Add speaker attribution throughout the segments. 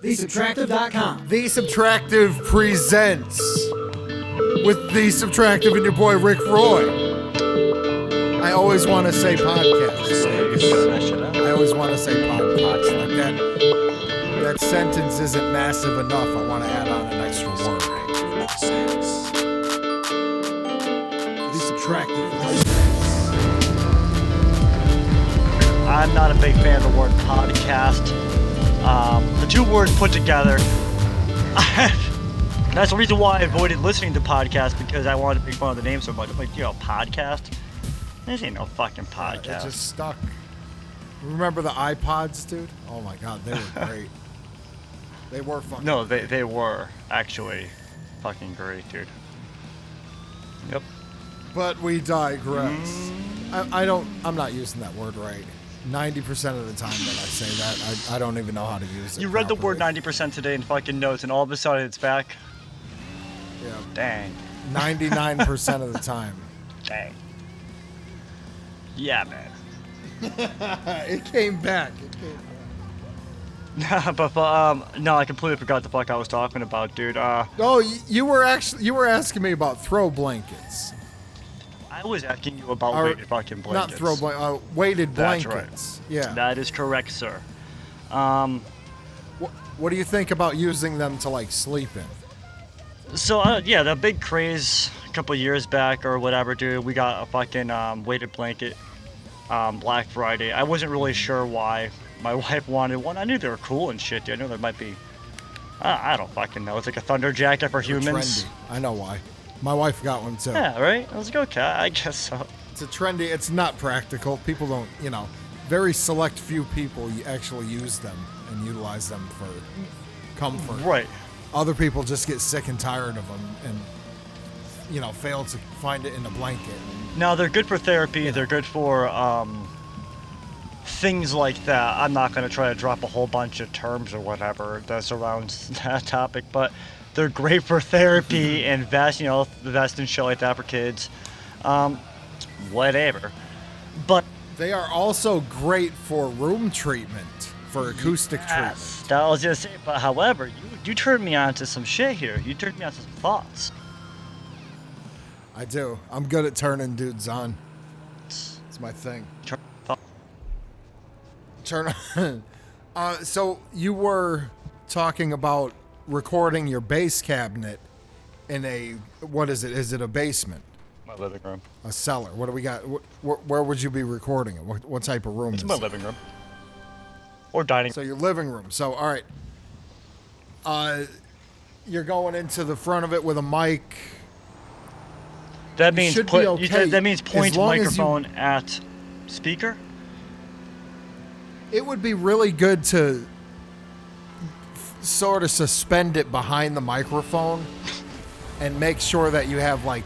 Speaker 1: TheSubtractive.com.
Speaker 2: The Subtractive presents with The Subtractive and your boy Rick Roy. I always want to say podcast. I always want to say podcast. Like that sentence isn't massive enough. I want to add on an extra word. The Subtractive.
Speaker 3: I'm not a big fan of the word podcast. The two words put together, that's the reason why I avoided listening to podcasts, because I wanted to make fun of the name so much. I'm like, podcast? This ain't no fucking podcast.
Speaker 2: Yeah, it just stuck. Remember the iPods, dude? Oh my god, they were great. They were fucking
Speaker 3: No, they were actually fucking great, dude. Yep.
Speaker 2: But we digress. I'm not using that word right. 90% of the time that I say that, I don't even know how to use it.
Speaker 3: You read the
Speaker 2: properly.
Speaker 3: word 90% today in fucking notes, and all of a sudden it's back.
Speaker 2: Yeah.
Speaker 3: Dang.
Speaker 2: 99% of the time.
Speaker 3: Dang. Yeah, man.
Speaker 2: It came back.
Speaker 3: but no, I completely forgot the fuck I was talking about, dude.
Speaker 2: Oh, you were asking me about throw blankets.
Speaker 3: I was asking you about weighted fucking blankets.
Speaker 2: Not throw weighted
Speaker 3: That's
Speaker 2: blankets.
Speaker 3: Right.
Speaker 2: Yeah.
Speaker 3: That is correct, sir.
Speaker 2: What do you think about using them to like sleep in?
Speaker 3: So yeah, the big craze a couple years back or whatever, dude. We got a fucking weighted blanket Black Friday. I wasn't really sure why my wife wanted one. I knew they were cool and shit, dude. I know there might be. I don't fucking know. It's like a thunder jacket for humans.
Speaker 2: Trendy. I know why. My wife got one too.
Speaker 3: Yeah, right? I was like, okay, I guess so.
Speaker 2: It's a trendy, it's not practical. People don't, very select few people actually use them and utilize them for comfort.
Speaker 3: Right.
Speaker 2: Other people just get sick and tired of them and, fail to find it in a blanket.
Speaker 3: Now, they're good for therapy. Yeah. They're good for things like that. I'm not going to try to drop a whole bunch of terms or whatever that surrounds that topic, but they're great for therapy and vest, the vest and shit like that for kids. Whatever. But
Speaker 2: they are also great for room treatment, for acoustic treatment.
Speaker 3: That I was gonna say, but however, you turned me on to some shit here. You turned me on to some thoughts.
Speaker 2: I do. I'm good at turning dudes on. It's my thing. Turn on. So you were talking about recording your bass cabinet in a, what is it? Is it a basement?
Speaker 3: My living room.
Speaker 2: A cellar. What do we got? Where would you be recording it? What type of room
Speaker 3: it's
Speaker 2: is
Speaker 3: my
Speaker 2: it?
Speaker 3: living room. Or dining.
Speaker 2: So your living room. So, all right. You're going into the front of it with a mic.
Speaker 3: That means that means point microphone at speaker?
Speaker 2: It would be really good to sort of suspend it behind the microphone and make sure that you have like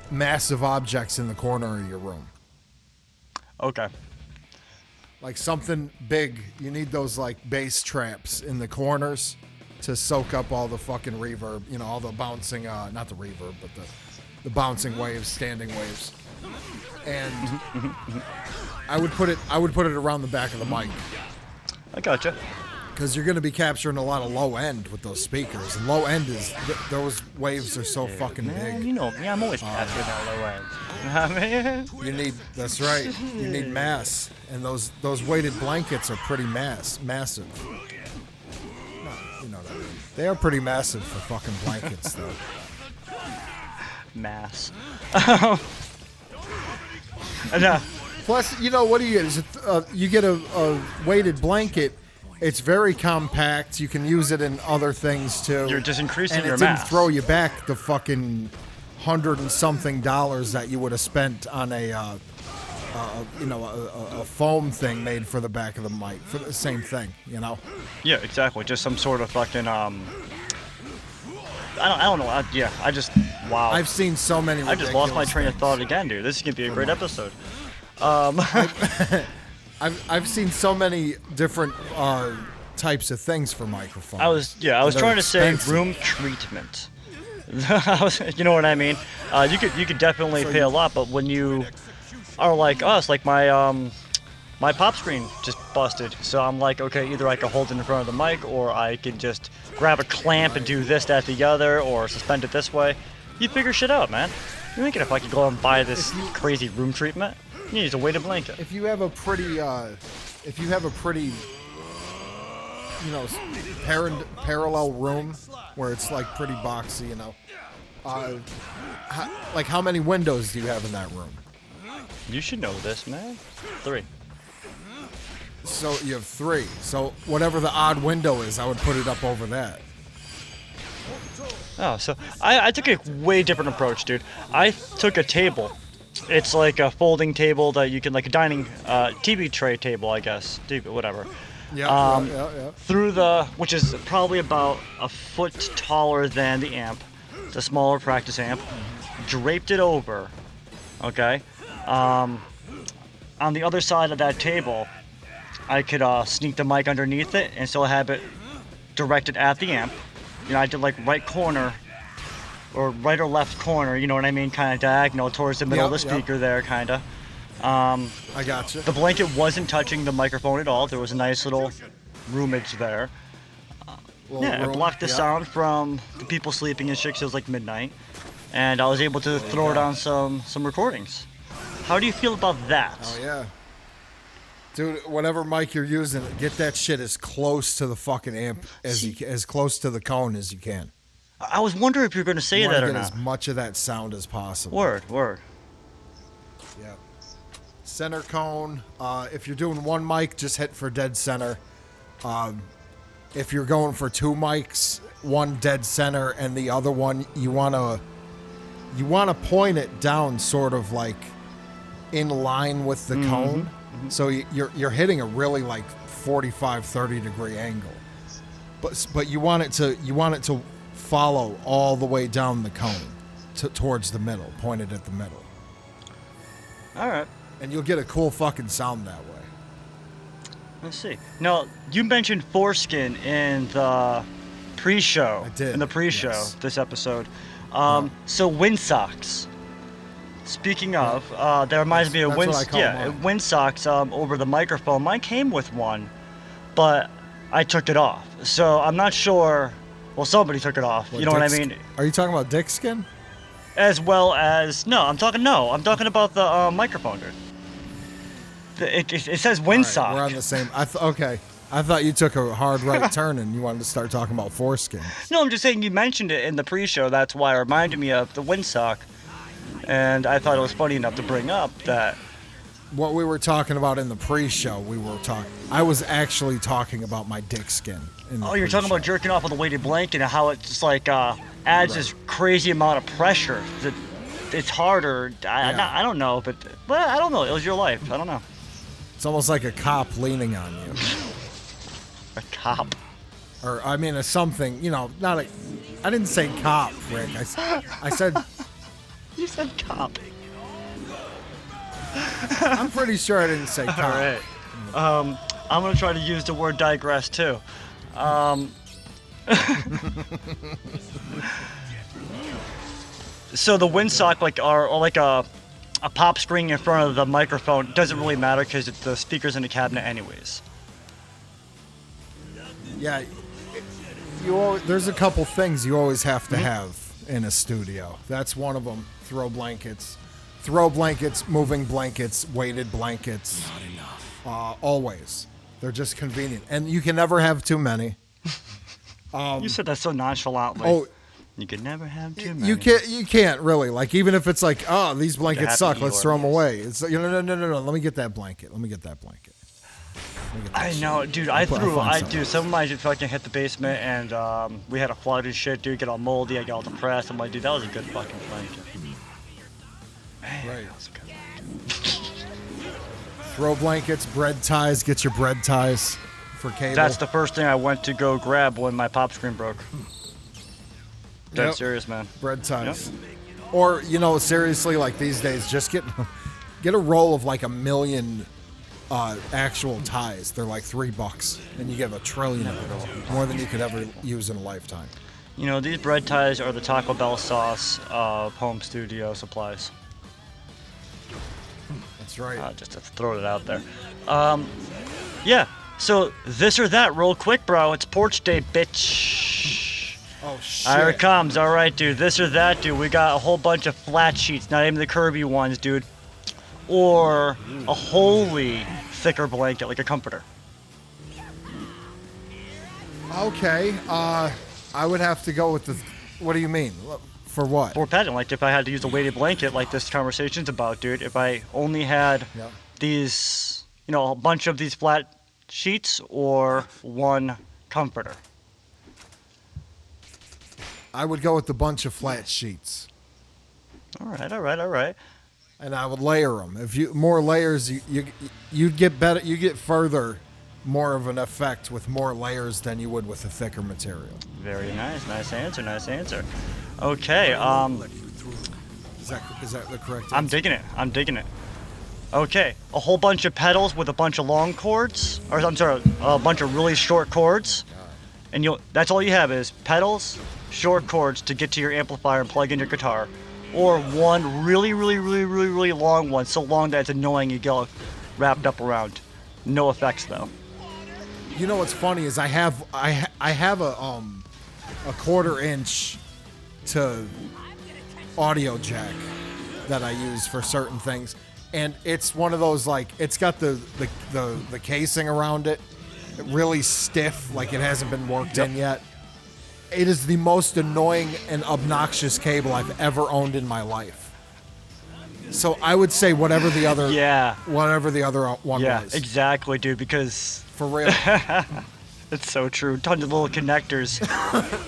Speaker 2: massive objects in the corner of your room.
Speaker 3: Okay.
Speaker 2: Like something big. You need those like bass traps in the corners to soak up all the fucking reverb, all the bouncing, not the reverb, but the bouncing waves, standing waves. And I would put it around the back of the mic.
Speaker 3: I gotcha.
Speaker 2: Because you're going to be capturing a lot of low end with those speakers. And low end is, those waves are so fucking big.
Speaker 3: You know me, I'm always capturing that low end. You know what I mean?
Speaker 2: That's right. You need mass. And those weighted blankets are pretty massive. No, you know what I mean. They are pretty massive for fucking blankets, though.
Speaker 3: Mass.
Speaker 2: Plus, what do you get? You get a weighted blanket. It's very compact. You can use it in other things too.
Speaker 3: You're just increasing your
Speaker 2: mass. And it didn't throw you back the fucking $100 and something that you would have spent on a foam thing made for the back of the mic for the same thing.
Speaker 3: Yeah, exactly. Just some sort of fucking I don't know. I just wow.
Speaker 2: I've seen so many.
Speaker 3: I just lost my train of thought again, dude. This is gonna be a great episode.
Speaker 2: I've seen so many different types of things for microphones.
Speaker 3: I was trying to say room treatment. You know what I mean? You could definitely pay a lot, but when you are like us, like my my pop screen just busted. So I'm like, okay, either I can hold it in front of the mic, or I can just grab a clamp and do this, that, the other, or suspend it this way. You figure shit out, man. You ain't gonna fucking go and buy this crazy room treatment. You need a weighted blanket.
Speaker 2: If you have a pretty, you know, parallel room where it's like pretty boxy, you know, like how many windows do you have in that room?
Speaker 3: You should know this, man. 3.
Speaker 2: So you have 3. So whatever the odd window is, I would put it up over that.
Speaker 3: Oh, so I took a way different approach, dude. I took a table. It's like a folding table that you can, like a dining TV tray table, I guess. Whatever.
Speaker 2: Yeah.
Speaker 3: Through which is probably about a foot taller than the amp. It's a smaller practice amp. Draped it over. Okay. On the other side of that table, I could sneak the mic underneath it and still have it directed at the amp. You know, I did like right corner or right or left corner, you know what I mean? Kind of diagonal towards the middle of the speaker there, kind of.
Speaker 2: I gotcha.
Speaker 3: The blanket wasn't touching the microphone at all. There was a nice little roomage there. It blocked the sound from the people sleeping and shit 'cause it was like midnight. And I was able to throw it on some recordings. How do you feel about that?
Speaker 2: Oh, yeah. Dude, whatever mic you're using, get that shit as close to the fucking amp as close to the cone as you can.
Speaker 3: I was wondering if you were going to say that or
Speaker 2: get
Speaker 3: not.
Speaker 2: as much of that sound as possible.
Speaker 3: Word.
Speaker 2: Yeah. Center cone. If you're doing one mic, just hit for dead center. If you're going for 2 mics, one dead center and the other one, you wanna point it down, sort of like in line with the cone. So you're hitting a really like 45, 30 degree angle, but you want it to follow all the way down the cone towards the middle, pointed at the middle.
Speaker 3: All right.
Speaker 2: And you'll get a cool fucking sound that way.
Speaker 3: Let's see. Now, you mentioned foreskin in the pre-show.
Speaker 2: I did.
Speaker 3: In the pre-show,
Speaker 2: yes.
Speaker 3: This episode. So wind socks. Speaking of, that reminds me of wind socks over the microphone. Mine came with one, but I took it off. So I'm not sure. Well, somebody took it off. You know what I mean?
Speaker 2: Are you talking about dick skin?
Speaker 3: As well as I'm talking about the microphone, dude. It says wind sock.
Speaker 2: We're on the same. Okay. I thought you took a hard right turn and you wanted to start talking about foreskin.
Speaker 3: No, I'm just saying you mentioned it in the pre-show. That's why it reminded me of the wind sock. And I thought it was funny enough to bring up that.
Speaker 2: What we were talking about in the pre-show, I was actually talking about my dick skin.
Speaker 3: You're talking about jerking off with a weighted blanket and how it just like adds this crazy amount of pressure. That it's harder. I don't know, but I don't know. It was your life. I don't know.
Speaker 2: It's almost like a cop leaning on you.
Speaker 3: A cop?
Speaker 2: Or, I mean, something, you know, not a... I didn't say cop, Rick. I said...
Speaker 3: You said cop.
Speaker 2: I'm pretty sure I didn't say cop.
Speaker 3: All right. I'm going to try to use the word digress, too. So the wind sock, or like a pop screen in front of the microphone, doesn't really matter because the speaker's in the cabinet anyways.
Speaker 2: Yeah, there's a couple things you always have to have in a studio. That's one of them. Throw blankets, moving blankets, weighted blankets. Not enough. Always. They're just convenient. And you can never have too many.
Speaker 3: You said that so nonchalantly.
Speaker 2: Oh,
Speaker 3: you can never have too many.
Speaker 2: You can't really. Like, even if it's like, oh, these blankets suck, let's throw them away. It's like, no. Let me get that blanket.
Speaker 3: I know, dude. Some of mine fucking hit the basement, and we had a flood and shit, dude. Get all moldy. I got all depressed. I'm like, dude, that was a good fucking blanket. Man,
Speaker 2: right.
Speaker 3: That was good.
Speaker 2: Throw blankets, bread ties. Get your bread ties for cable.
Speaker 3: That's the first thing I went to go grab when my pop screen broke. Dead serious, man.
Speaker 2: Bread ties. Yep. Or, seriously, like these days, just get a roll of like 1 million actual ties. They're like $3, and you get a trillion of it, more than you could ever use in a lifetime.
Speaker 3: These bread ties are the Taco Bell sauce of home studio supplies.
Speaker 2: That's That's right.
Speaker 3: Just to throw it out there. Yeah. So this or that, real quick, bro. It's porch day, bitch.
Speaker 2: Oh shit.
Speaker 3: Here it comes. All right, dude. This or that, dude. We got a whole bunch of flat sheets, not even the curvy ones, dude. Or a wholly thicker blanket, like a comforter.
Speaker 2: Okay. I would have to go with the. What do you mean? For what?
Speaker 3: For padding, like if I had to use a weighted blanket, like this conversation's about, dude. If I only had these, a bunch of these flat sheets or one comforter.
Speaker 2: I would go with the bunch of flat sheets.
Speaker 3: All right.
Speaker 2: And I would layer them. If you more layers, you'd get better. You get further, more of an effect with more layers than you would with a thicker material.
Speaker 3: Very nice. Nice answer. Okay.
Speaker 2: Is that the correct answer?
Speaker 3: I'm digging it. Okay. A whole bunch of pedals with a bunch of long cords, or I'm sorry, a bunch of really short cords, and that's all you have is pedals, short cords to get to your amplifier and plug in your guitar. Or one really long one, so long that it's annoying you get wrapped up around. No effects though.
Speaker 2: You know what's funny is I have a 1/4 inch to audio jack that I use for certain things, and it's one of those like it's got the casing around it really stiff, like it hasn't been worked in yet. It is the most annoying and obnoxious cable I've ever owned in my life. So I would say whatever the other one was.
Speaker 3: Yeah, exactly, dude. Because
Speaker 2: for real,
Speaker 3: it's so true. Tons of little connectors.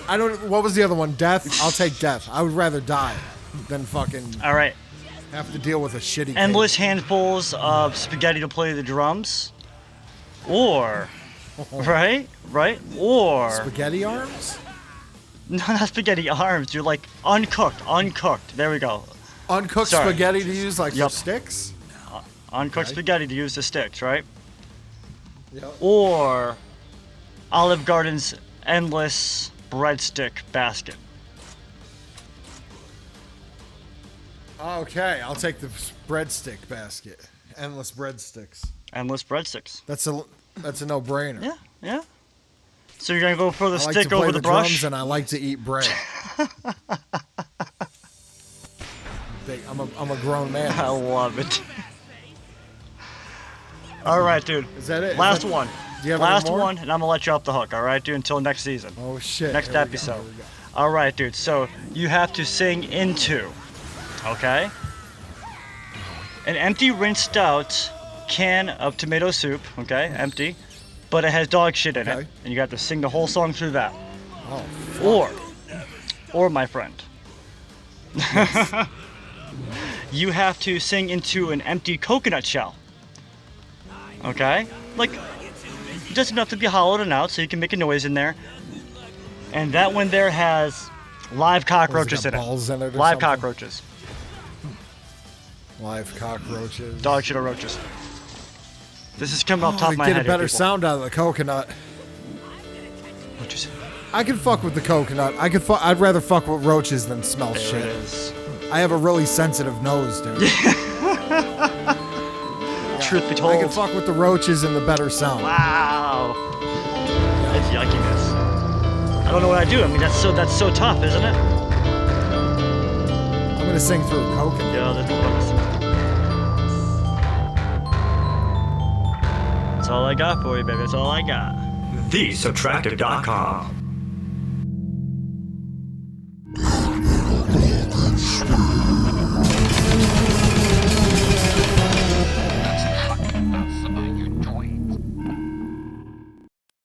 Speaker 2: I don't. What was the other one? Death. I'll take death. I would rather die than fucking.
Speaker 3: All right.
Speaker 2: Have to deal with a shitty.
Speaker 3: Endless
Speaker 2: cable.
Speaker 3: handfuls of spaghetti to play the drums, or right, or
Speaker 2: spaghetti arms.
Speaker 3: No, not spaghetti arms, dude. Like uncooked. There we go.
Speaker 2: Uncooked spaghetti to use like for sticks?
Speaker 3: Uncooked spaghetti to use the sticks, right?
Speaker 2: Yep.
Speaker 3: Or Olive Garden's endless breadstick basket.
Speaker 2: Okay, I'll take the breadstick basket. Endless breadsticks.
Speaker 3: Endless breadsticks.
Speaker 2: That's a no-brainer.
Speaker 3: Yeah. So you're gonna go for the
Speaker 2: I like
Speaker 3: stick
Speaker 2: to play
Speaker 3: over the brush?
Speaker 2: drums and I like to eat bread. I'm a grown man.
Speaker 3: I love it. All right, dude.
Speaker 2: Is that it?
Speaker 3: Last one.
Speaker 2: Do you have
Speaker 3: Last
Speaker 2: any more?
Speaker 3: one, and I'm gonna let you off the hook. All right, dude. Until next season.
Speaker 2: Oh shit.
Speaker 3: Next episode. All right, dude. So you have to sing into, okay, an empty rinsed out can of tomato soup. Okay, empty, but it has dog shit in it, and you got to sing the whole song through that.
Speaker 2: Oh. Fuck.
Speaker 3: Or my friend. You have to sing into an empty coconut shell. Okay? Like, just enough to be hollowed out so you can make a noise in there. And that one there has live cockroaches in it.
Speaker 2: Balls in it or
Speaker 3: Live
Speaker 2: something?
Speaker 3: cockroaches.
Speaker 2: Live cockroaches.
Speaker 3: Dog shit or roaches. This is coming off top of my
Speaker 2: get
Speaker 3: head.
Speaker 2: a better
Speaker 3: here, people.
Speaker 2: sound out of the coconut.
Speaker 3: What'd you say?
Speaker 2: I can fuck with the coconut. I'd rather fuck with roaches than smell
Speaker 3: There
Speaker 2: shit.
Speaker 3: it is.
Speaker 2: I have a really sensitive nose, dude.
Speaker 3: Truth be told.
Speaker 2: I can fuck with the roaches and the better sound.
Speaker 3: Wow. That's yuckiness. I don't know what I do. I mean, that's so tough, isn't it?
Speaker 2: I'm gonna sing through a coconut.
Speaker 3: Yeah, that's all I got for you, baby. That's all I got.
Speaker 1: TheSubtractive.com.